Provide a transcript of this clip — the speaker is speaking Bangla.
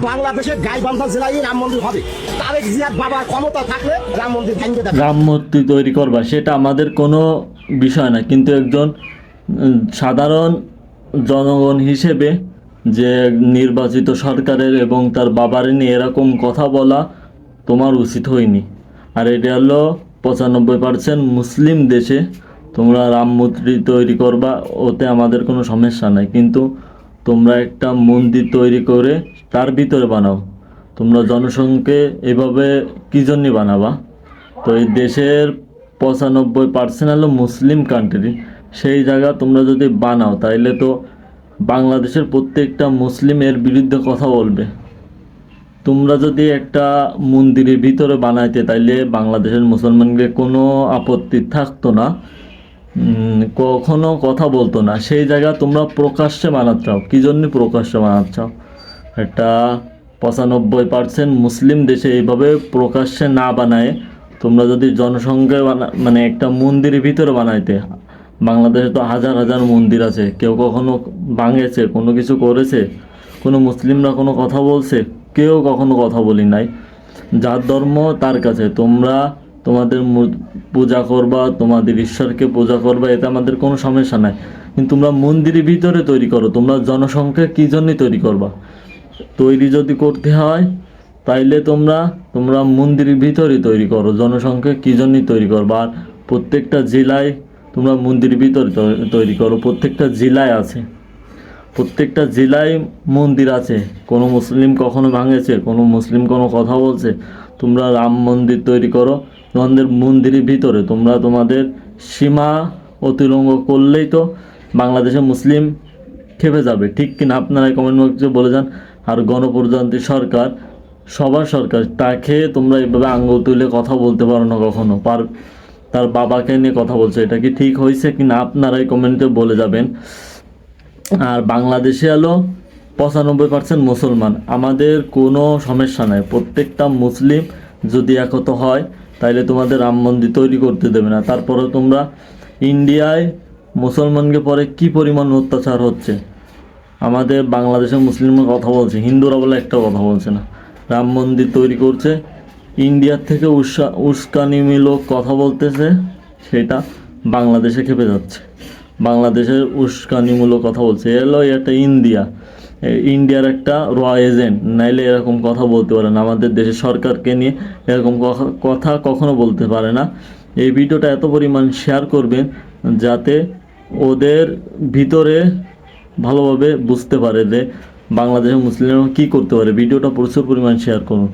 বাংলাদেশের গাইবান্ধা জেলায় রাম মন্দির হবে। তারেক জিয়ার বাবার ক্ষমতা থাকলে রাম মন্দির ভাঙবে দেবে। রাম মূর্তি তৈরি করবা সেটা আমাদের কোনো বিষয় না, কিন্তু একজন সাধারণ জনগণ হিসেবে যে নির্বাচিত সরকারের এবং তার বাবার নিয়ে এরকম কথা বলা তোমার উচিত হয়নি। আর এটা হলো 95% মুসলিম দেশে তোমরা রাম মূর্তি তৈরি করবা, ওতে আমাদের কোনো সমস্যা নাই, কিন্তু তোমরা একটা মন্দির তৈরি করে তার ভিতরে বানাও। তোমরা জনসংখ্যা এভাবে কী জন্য বানাবা? তো এই দেশের 95% হলো মুসলিম কান্ট্রি, সেই জায়গা তোমরা যদি বানাও তাইলে তো বাংলাদেশের প্রত্যেকটা মুসলিমের বিরুদ্ধে কথা বলবে। তোমরা যদি একটা মন্দিরের ভিতরে বানাইতে তাইলে বাংলাদেশের মুসলমানদের কোনো আপত্তি থাকতো না, কখনো কথা বলতো না। সেই জায়গা তোমরা প্রকাশ্যে বানাচ্ছাও, কী জন্য প্রকাশ্যে বানাচ্ছাও? এটা 95% মুসলিম দেশে এইভাবে প্রকাশ্যে না বানায় তোমরা যদি জনসংখ্যা মানে একটা মন্দিরের ভিতরে বানাইতে, বাংলাদেশে তো হাজার হাজার মন্দির আছে, কেউ কখনো ভাঙেছে, কোনো কিছু করেছে, কোনো মুসলিমরা কোনো কথা বলছে? কেউ কখনো কথা বলি নাই। যার ধর্ম তার কাছে, তোমরা তোমাদের পূজা করবা, তোমাদের ঈশ্বরকে পূজা করবা, এতে আমাদের কোনো সমস্যা নাই, কিন্তু তোমরা মন্দিরের ভিতরে তৈরি করো। তোমরা জনসংখ্যা কী জন্যই তৈরি করবা? তৈরি যদি করতে হয় তাইলে তোমরা মন্দিরের ভিতরে তৈরি করো। জনসংখ্যা কী জন্যই তৈরি করবা? আর প্রত্যেকটা জেলায় তোমরা মন্দিরের ভিতরে তৈরি করো। প্রত্যেকটা জেলায় আছে, প্রত্যেকটা জেলায় মন্দির আছে। কোনো মুসলিম কখনো ভাঙেছে? কোনো মুসলিম কোনো কথা বলছে? তোমরা রাম মন্দির তৈরি করো তোমাদের মন্দিরের ভিতরে। তোমরা তোমাদের সীমা অতিলঙ্ঘন করলেই তো বাংলাদেশে মুসলিম খেপে যাবে, ঠিক কিনা? আপনারা কমেন্ট বক্সে বলে যান। আর গণপ্রজাতন্ত্রী সরকার, সবার সরকার, তাকে তোমরা এইভাবে আঙ্গুল তুলে কথা বলতে পারো না কখনো। তার বাবাকে নিয়ে কথা বলছে, এটা কি ঠিক হয়েছে কি না আপনারাই কমেন্টে বলে যাবেন। আর বাংলাদেশে হলো 95% মুসলমান, আমাদের কোনো সমস্যা নাই। প্রত্যেকটা মুসলিম যদি একত হয় তাইলে তোমাদের রাম মন্দির তৈরি করতে দেবে না। তারপরে তোমরা ইন্ডিয়ায় মুসলমানকে পরে কি পরিমাণ অত্যাচার হচ্ছে, আমাদের বাংলাদেশের মুসলিমরা কথা বলছে, হিন্দুরা বলে একটা কথা বলছে না। রাম মন্দির তৈরি করছে, ইন্ডিয়ার থেকে উস্কানিমূলক কথা বলতেছে, সেটা বাংলাদেশে খেপে যাচ্ছে। বাংলাদেশের উস্কানিমূলক কথা বলছে, এলো একটা ইন্ডিয়ার একটা র এজেন্ট, নাইলে এরকম কথা বলতে পারে না। আমাদের দেশের সরকারকে নিয়ে এরকম কথা কখনো বলতে পারে না। এই ভিডিওটা এত পরিমাণ শেয়ার করবেন যাতে ওদের ভিতরে ভালোভাবে বুঝতে পারে যে বাংলাদেশের মুসলিমরা কী করতে পারে। ভিডিওটা প্রচুর পরিমাণ শেয়ার করুন।